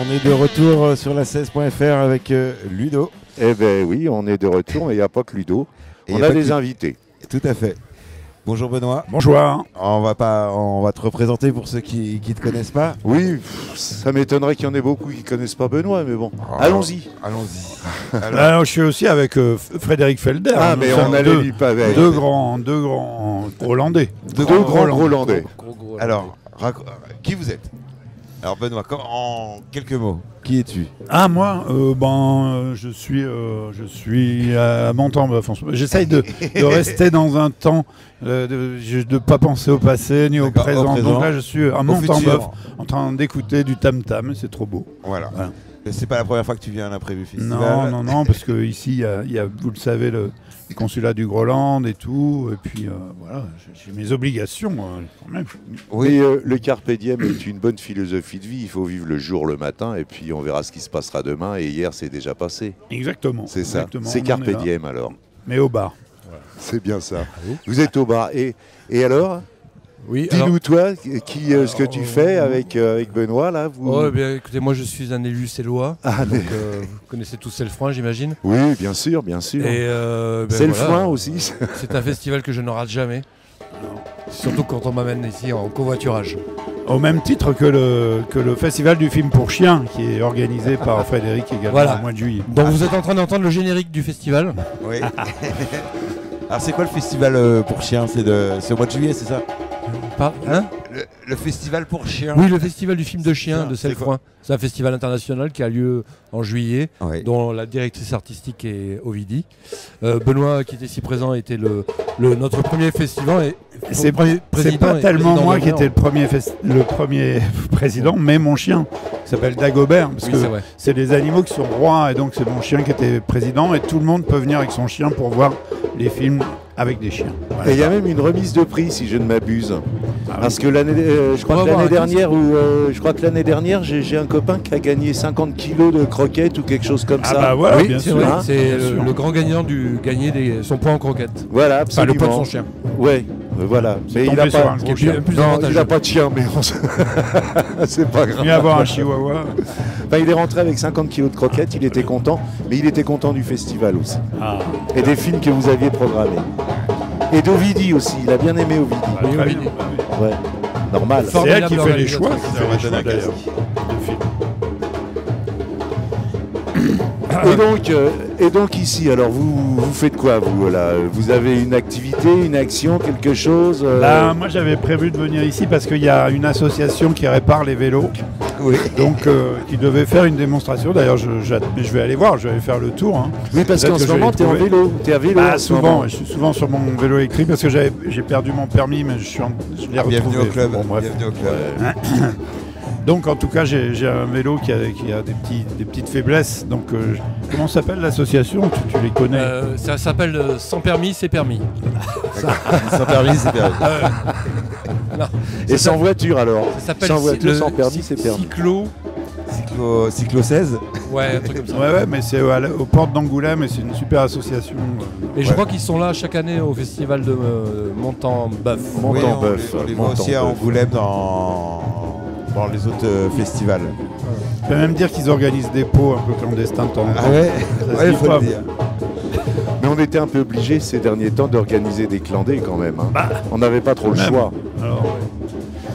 On est de retour sur la 16.fr avec Ludo. Eh ben oui, on est de retour, mais il n'y a pas que Ludo. On a des invités. Tout à fait. Bonjour Benoît. Bonjour. On va te représenter pour ceux qui ne te connaissent pas. Oui, ça m'étonnerait qu'il y en ait beaucoup qui ne connaissent pas Benoît, mais bon. Allons-y. Alors, je suis aussi avec Frédéric Felder. Ah, mais on allait lui paver. Deux grands Grolandais. Deux grands Grolandais. Alors, qui vous êtes? Alors Benoît, en quelques mots, qui es-tu? Ah, moi, je suis à Montambœuf. J'essaye de rester dans un temps, de ne pas penser au passé ni au présent. Donc là, je suis à Montambœuf en train d'écouter du tam-tam. C'est trop beau. Voilà. C'est pas la première fois que tu viens à l'imprévu festival. Non, parce que ici, il y a, vous le savez, le consulat du Groland et tout. Et puis, voilà, j'ai mes obligations quand même. Oui, le Carpe Diem est une bonne philosophie de vie. Il faut vivre le jour, le matin, et puis on verra ce qui se passera demain. Et hier, c'est déjà passé. Exactement. C'est ça. Exactement, c'est Carpe Diem alors. Mais au bar. Voilà. C'est bien ça. Vous êtes au bar. Et alors? Oui, dis-nous toi, ce que tu fais avec Benoît là. Oh, bien, écoutez, moi je suis un élu célois. Donc, vous connaissez tous Celfroin, j'imagine. Oui, bien sûr. Et Celfroin aussi. C'est un festival que je ne rate jamais. Surtout quand on m'amène ici en covoiturage. Au même titre que le festival du film pour chiens, qui est organisé par Frédéric également au mois de juillet. Donc vous êtes en train d'entendre le générique du festival. Oui. Alors c'est quoi le festival pour chiens? C'est au mois de juillet, c'est ça? Le festival pour chiens. Oui, le festival du film de chiens de Celfroin. C'est un festival international qui a lieu en juillet, dont la directrice artistique est Ovidie. Benoît, qui était ici présent, était notre premier festival. C'est pas tellement moi qui étais le premier président, mais mon chien, qui s'appelle Dagobert, parce que c'est les animaux qui sont rois, et donc c'est mon chien qui était président, et tout le monde peut venir avec son chien pour voir les films avec des chiens. Voilà. Et il y a même une remise de prix, si je ne m'abuse. Parce que je crois que l'année dernière, j'ai un copain qui a gagné 50 kilos de croquettes ou quelque chose comme ça. Bah voilà, bien sûr. C'est le grand gagnant du gagner son poids en croquettes. Voilà, absolument. Enfin, le poids de son chien. Ouais, voilà. Mais il n'a pas de chien, mais c'est pas grave. Mieux avoir un chihuahua. Il est rentré avec 50 kilos de croquettes, il était content, mais il était content du festival aussi. Et des films que vous aviez programmés. Et d'Ovidie aussi, il a bien aimé Ovidie. Ouais, normal. C'est elle qui fait les choix. Et donc ici, alors vous faites quoi vous là? Vous avez une activité, une action, quelque chose Là, moi j'avais prévu de venir ici parce qu'il y a une association qui répare les vélos. Oui. Donc qui devait faire une démonstration. D'ailleurs, je vais aller voir, je vais faire le tour. Oui, parce qu'en ce moment, tu es en vélo. Tu es à vélo. Souvent, je suis souvent sur mon vélo électrique parce que j'ai perdu mon permis, mais je l'ai retrouvé. Bienvenue au club. Bienvenue au club. Donc en tout cas j'ai un vélo qui a des petites faiblesses. Donc comment s'appelle l'association? Tu les connais? Ça s'appelle Sans permis c'est permis. Sans permis c'est permis. Et sans voiture alors? Ça s'appelle sans voiture, sans permis c'est permis. Cyclo 16. Ouais, un truc comme ça. Ouais, mais c'est aux portes d'Angoulême et c'est une super association. Et je crois qu'ils sont là chaque année au festival de Montambœuf. Montambœuf. On les voit aussi à Angoulême dans les autres festivals. Je peux même dire qu'ils organisent des pots un peu clandestins de temps en temps. Ah ouais, il faut le dire. Mais on était un peu obligés ces derniers temps d'organiser des clandés quand même. On n'avait pas trop le choix. Alors,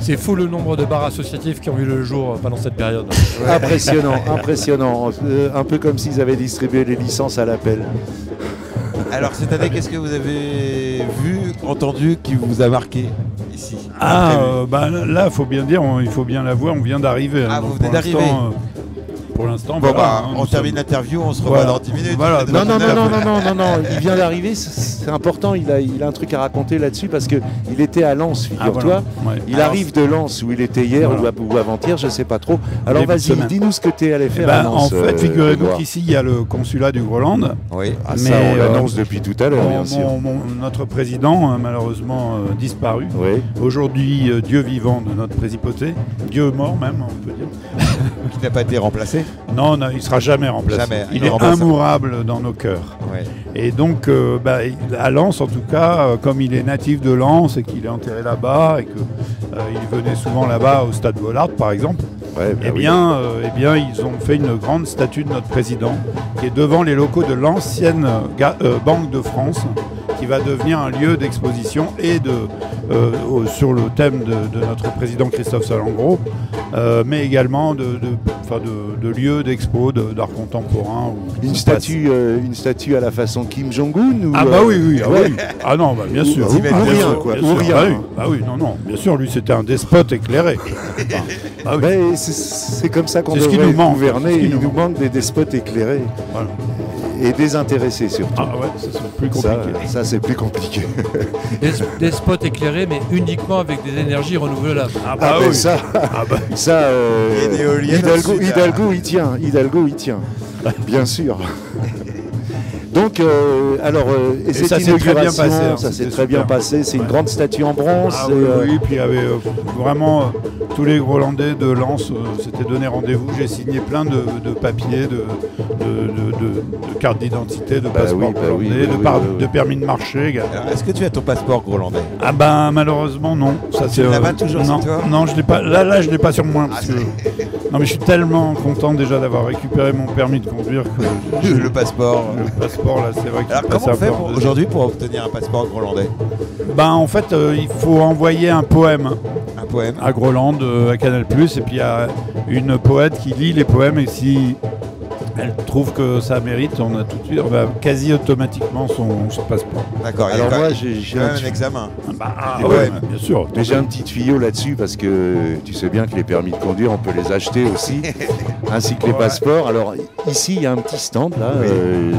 C'est fou le nombre de bars associatifs qui ont vu le jour pendant cette période. Impressionnant. Un peu comme s'ils avaient distribué les licences à l'appel. Alors cette année, qu'est-ce que vous avez vu, entendu, qui vous a marqué ici? Là, il faut bien dire, il faut bien l'avouer, on vient d'arriver. Vous venez d'arriver. Pour l'instant, on termine l'interview, on se revoit dans 10 minutes. Voilà. Non, il vient d'arriver, c'est important, il a un truc à raconter là-dessus parce qu'il était à Lens, figure-toi. Il arrive de Lens où il était hier ou avant-hier, je ne sais pas trop. Alors vas-y, dis-nous ce que tu es allé faire à Lens. En fait, figurez-vous qu'ici, il y a le consulat du Groland. Oui, ça on l'annonce depuis tout à l'heure, bien sûr. Notre président a malheureusement disparu. Oui. Aujourd'hui, Dieu vivant de notre présipauté, Dieu mort même, on peut dire. Qui n'a pas été remplacé? Non, il ne sera jamais remplacé. Il est immourable dans nos cœurs. Ouais. Et donc, à Lens, en tout cas, comme il est natif de Lens et qu'il est enterré là-bas et qu'il venait souvent là-bas au Stade Bollard, par exemple, eh bien, ils ont fait une grande statue de notre président qui est devant les locaux de l'ancienne Banque de France, qui va devenir un lieu d'exposition et sur le thème de notre président Christophe Salengro, mais également de lieux d'expo, d'art contemporain. Une statue à la façon Kim Jong-un Ah bah oui. Ah non, bah, bien sûr. Ou rien, quoi. Ou rien. Ah oui, non, bien sûr, lui c'était un despote éclairé. Ah oui. C'est comme ça qu'on devrait gouverner. Il nous manque des despotes éclairés. Voilà. Et désintéressés surtout. Ah ouais, ça c'est plus compliqué. Ça c'est plus compliqué. Des spots éclairés, mais uniquement avec des énergies renouvelables. Hidalgo il tient. Bien sûr. Donc, et cette inauguration, ça s'est très bien passé. C'est une grande statue en bronze. Oui, puis il y avait vraiment tous les Grolandais de Lens s'étaient donné rendez-vous. J'ai signé plein de papiers, de cartes d'identité, de passeports grolandais, de permis de marcher. Alors, est-ce que tu as ton passeport grolandais? Ah ben malheureusement non. Tu ne l'as pas toujours sur toi? Non, je l'ai pas. Là, je l'ai pas sur moi. Non, mais je suis tellement content déjà d'avoir récupéré mon permis de conduire que le passeport. Là, c'est vrai. Alors comment on fait aujourd'hui pour obtenir un passeport grolandais? Ben en fait, il faut envoyer un poème. Un poème à Groland, à Canal+, et puis il y a une poète qui lit les poèmes, et si elle trouve que ça mérite, on a quasi automatiquement son passeport. D'accord. Alors moi, j'ai un examen. Bien sûr. Mais j'ai un petit tuyau là-dessus parce que tu sais bien que les permis de conduire, on peut les acheter aussi, ainsi que les passeports. Alors ici, il y a un petit stand là,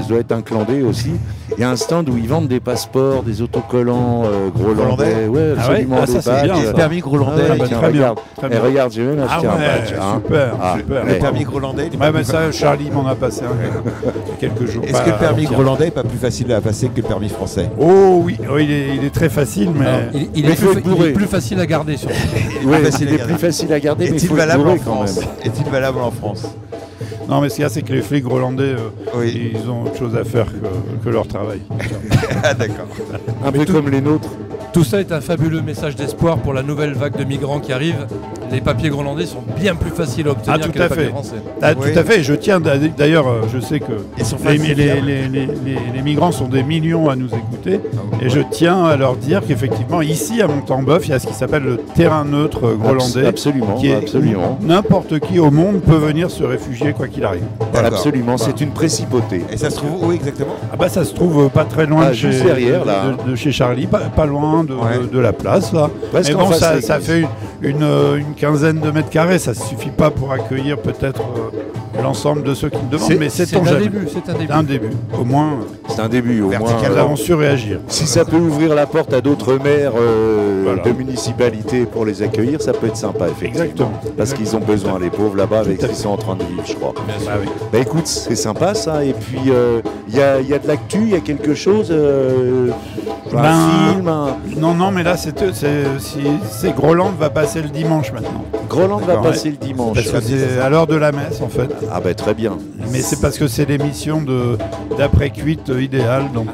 ça doit être un clandé aussi. Il y a un stand où ils vendent des passeports, des autocollants grolandais. Ouais, absolument. Ça c'est bien. Les permis grolandais. Regarde, j'ai même acheté un badge. Super. Les permis grolandais. Mais ça, Charlie m'en a passé un quelques jours. Est-ce que le permis grolandais n'est pas plus facile à passer que le permis français? Oh oui, il est très facile, mais il est plus facile à garder. Il est plus facile à garder, mais il faut le bourrer quand même. Est-il valable en France? Non, mais ce qu'il y a, c'est que les flics grolandais, ils ont autre chose à faire que leur travail. Ah d'accord. Un peu comme les nôtres. Tout ça est un fabuleux message d'espoir pour la nouvelle vague de migrants qui arrive. Les papiers grolandais sont bien plus faciles à obtenir que les papiers français. Tout à fait. Je tiens d'ailleurs, je sais que les migrants sont des millions à nous écouter, et je tiens à leur dire qu'effectivement, ici à Montembeuf, il y a ce qui s'appelle le terrain neutre grolandais. Absolument. N'importe qui au monde peut venir se réfugier quoi qu'il arrive. Absolument, c'est une principauté. Et ça se trouve où exactement? Ça se trouve pas très loin de chez Charlie, pas loin de la place là. Mais bon, ça fait une quinzaine de mètres carrés, ça ne suffit pas pour accueillir peut-être l'ensemble de ceux qui me demandent, mais c'est un début. Au moins, c'est un début. Au moins, nous avons su réagir. Si ça peut ouvrir la porte à d'autres maires de municipalités pour les accueillir, ça peut être sympa, effectivement. Exactement. Parce qu'ils ont besoin, les pauvres là-bas, avec ce qu'ils sont en train de vivre, je crois. Bah écoute, c'est sympa ça. Et puis, il y a de l'actu, il y a quelque chose, un film. Non, mais là, c'est Groland va passer le dimanche maintenant. Groland va passer le dimanche. Parce que c'est à l'heure de la messe, en fait. Ah ben très bien. Mais c'est parce que c'est l'émission d'après-cuite idéale, donc...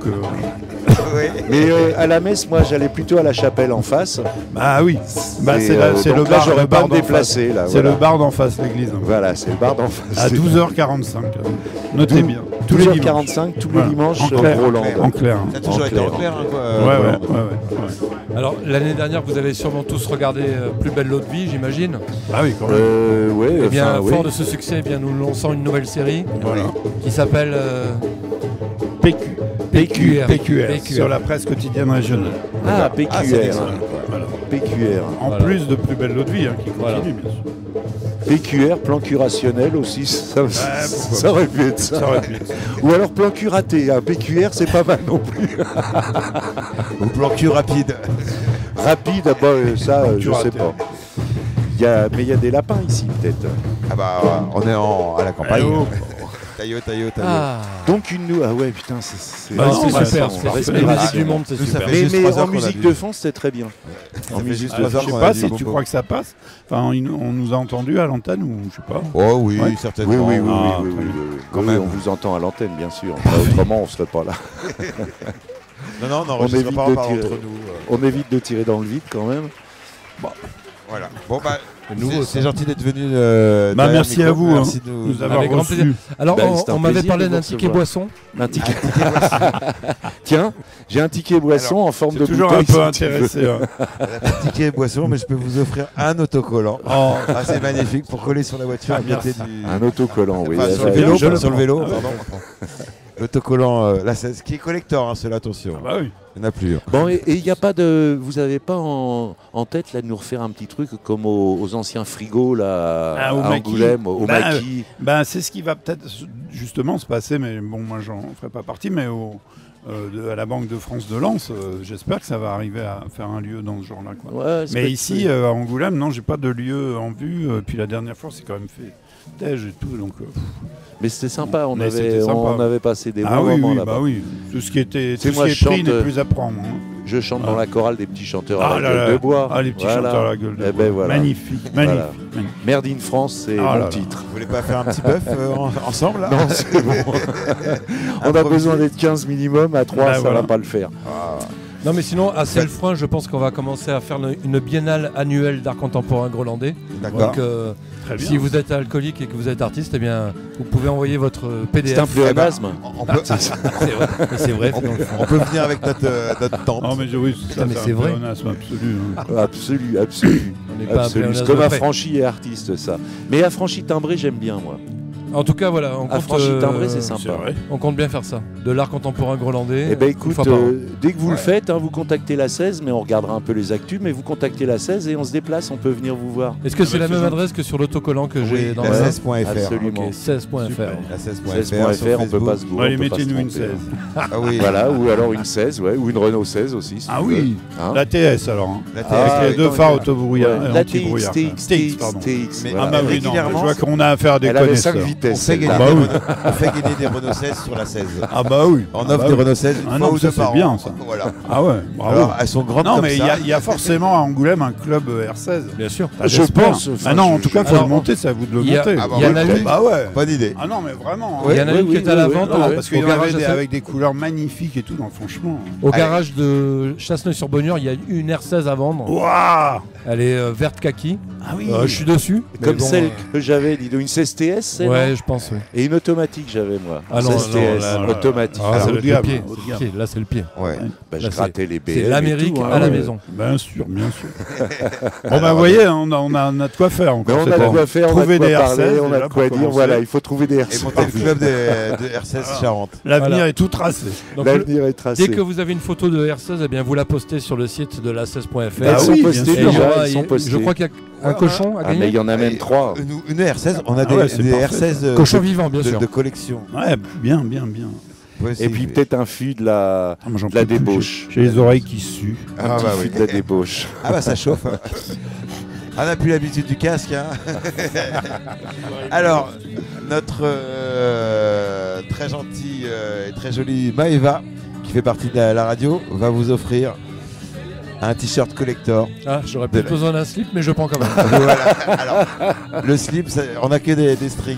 Mais à la messe, moi, j'allais plutôt à la chapelle en face. Bah oui. C'est le bar. J'aurais pas me déplacer. C'est le bar d'en face, l'église. Voilà, c'est le bar d'en face. À 12h45. Notez bien. 12h45, tous les dimanches, Groland. En clair. Ça a toujours été en clair, Ouais. Alors, l'année dernière, vous avez sûrement tous regardé Plus belle l'eau de vie, j'imagine. Ah oui, quand même. Eh bien, fort de ce succès, nous lançons une nouvelle série qui s'appelle PQR, sur la presse quotidienne régionale. Ah, PQR. PQR. En plus de Plus belle l'eau de vie, qui continue, bien sûr. PQR, plan curationnel aussi, ça aurait pu être ça. Ou alors plan curaté, PQR c'est pas mal non plus. Ou plan cul rapide. Rapide, ça je sais pas. Mais il y a des lapins ici peut-être. Ah bah on est à la campagne. Taillot. Donc putain, c'est super. Respiration du monde, c'est super. Mais en musique de fond, c'était très bien. Je sais pas si tu crois que ça passe. Enfin, on nous a entendus à l'antenne ou je sais pas. Oh oui, certainement. Oui. Quand même, on vous entend à l'antenne, bien sûr. Autrement, on serait pas là. Non, on évite de tirer. On évite de tirer dans le vide quand même. Voilà. Bon bah. C'est gentil d'être venu. Merci à vous. Merci de nous avoir reçus. Alors, on m'avait parlé d'un ticket boisson. Un ticket boisson. Tiens, j'ai un ticket boisson en forme de toujours bouteille. Toujours un peu intéressé. Un ticket boisson, mais je peux vous offrir un autocollant. C'est magnifique pour coller sur la voiture. Un autocollant, oui. Sur le vélo, pardon. L'autocollant, ce qui est collector, cela, attention. Bah oui. Il n'y en a plus. Bon, et il n'y a pas de. Vous n'avez pas en tête là de nous refaire un petit truc comme aux anciens frigos là, à Angoulême, au maquis. C'est ce qui va peut-être justement se passer, mais bon, moi j'en ferai pas partie, mais à la Banque de France de Lens, j'espère que ça va arriver à faire un lieu dans ce genre-là. Ouais, mais ici, à Angoulême, non, j'ai pas de lieu en vue. Puis la dernière fois, c'est quand même fait Tej et tout, donc. Mais c'était sympa, on avait passé des bons moments là-bas. Bah oui, tout ce qui était pris n'est plus à prendre. Je chante dans la chorale des petits chanteurs à la gueule de bois. Ah, les petits chanteurs à la gueule de bois. Voilà. Magnifique. Merde in France, c'est mon titre. Vous voulez pas faire un petit bœuf ensemble là? Non, c'est bon. On a besoin d'être 15 minimum, à 3, ça va pas le faire. Non mais sinon, à Cellefroin, je pense qu'on va commencer à faire une biennale annuelle d'art contemporain grolandais. D'accord. Donc, si vous êtes alcoolique et que vous êtes artiste, eh bien, vous pouvez envoyer votre PDF. C'est un pléonasme. C'est vrai. On peut venir avec notre tante. Non mais oui, c'est vrai. Un pléonasme absolu. Absolu. Comme affranchi et artiste, ça. Mais affranchi timbré, j'aime bien, moi. En tout cas, voilà, on compte, timbré, c'est sympa. On compte bien faire ça, de l'art contemporain grolandais. Eh ben écoute, dès que vous le faites, vous contactez la 16, mais on regardera un peu les actus, mais vous contactez la 16 et on se déplace, on peut venir vous voir. Est-ce que c'est la même adresse que sur l'autocollant que j'ai dans la 16.fr? Absolument. 16.fr. La 16.fr, on peut pas se bourrer. Allez, mettez-nous une 16. Voilà, ou alors une 16, ou une Renault 16 aussi. Ah oui, la TS alors. Avec les deux phares auto-brouillard. La TX, pardon. Ah oui, non, je vois qu'on a affaire à des connaisseurs. On fait gagner des Renault 16 sur la 16. Ah bah oui. On offre des Renault 16 une fois ou deux par an. C'est bien ça. Voilà. Ah ouais, bravo. Alors, elles sont grandes. Non comme mais il y a forcément à Angoulême un club R16. Bien sûr. Je pense. Ah non, en tout cas, il faut le monter, c'est à vous de le monter. Il y en a une. Bah ouais. Bonne idée. Ah non mais vraiment. Il y en a une qui est à la vente. Parce qu'il y en avait avec des couleurs magnifiques et tout, donc franchement. Au garage de Chasseneuil-sur-Bonnieure, il y a une R16 à vendre. Waouh. Elle est verte kaki. Ah oui. Je suis dessus. Comme celle que j'avais, dis donc, une 16 TS. Ouais, je pense. Et une automatique j'avais moi. Ah non, 16 TS, automatique. Ah, c'est le pire. Là, c'est le pire. Ouais. Je grattais les BM. C'est l'Amérique à la maison. Bien sûr. Bon bah vous voyez, on a de quoi faire encore. On a de quoi faire, trouver des R16, on a de quoi dire. Voilà, il faut trouver des R16. Et monter le club de R16 Charente. L'avenir est tout tracé. L'avenir est tracé. Dès que vous avez une photo de R16, eh bien vous la postez sur le site de la 16.fr. Elles sont postées déjà, elles sont postées. Je crois qu'il y a un cochon à gagner. Mais il y en a même 3. Une R16, on a des R16 cochon vivant, bien sûr, de collection. Ouais, bien. Et puis peut-être un fût de la débauche. J'ai les oreilles qui suent. Un petit fût de la débauche. Ah bah ça chauffe. On n'a plus l'habitude du casque. Alors, notre très gentille et très jolie Maëva, qui fait partie de la radio, va vous offrir un t-shirt collector. Ah, j'aurais peut-être besoin d'un slip, mais je prends quand même. Voilà. Alors, le slip, on n'a que des strings.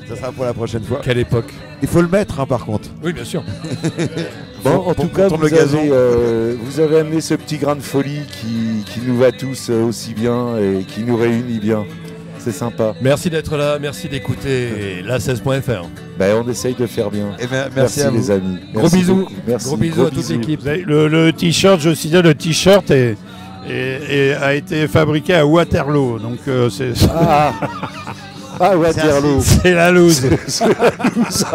Ça sera pour la prochaine fois. Quelle époque. Il faut le mettre, par contre. Oui, bien sûr. Bon, en tout cas, vous avez amené ce petit grain de folie qui nous va tous aussi bien et qui nous réunit bien. C'est sympa. Merci d'être là, merci d'écouter la 16.fr. On essaye de faire bien. Et merci à vous. Les amis. Gros bisous. Merci. Gros bisous à toute l'équipe. Le t-shirt, je signale, le t-shirt a été fabriqué à Waterloo. Donc c'est... Ah, Waterloo. C'est la loose. C'est la loose.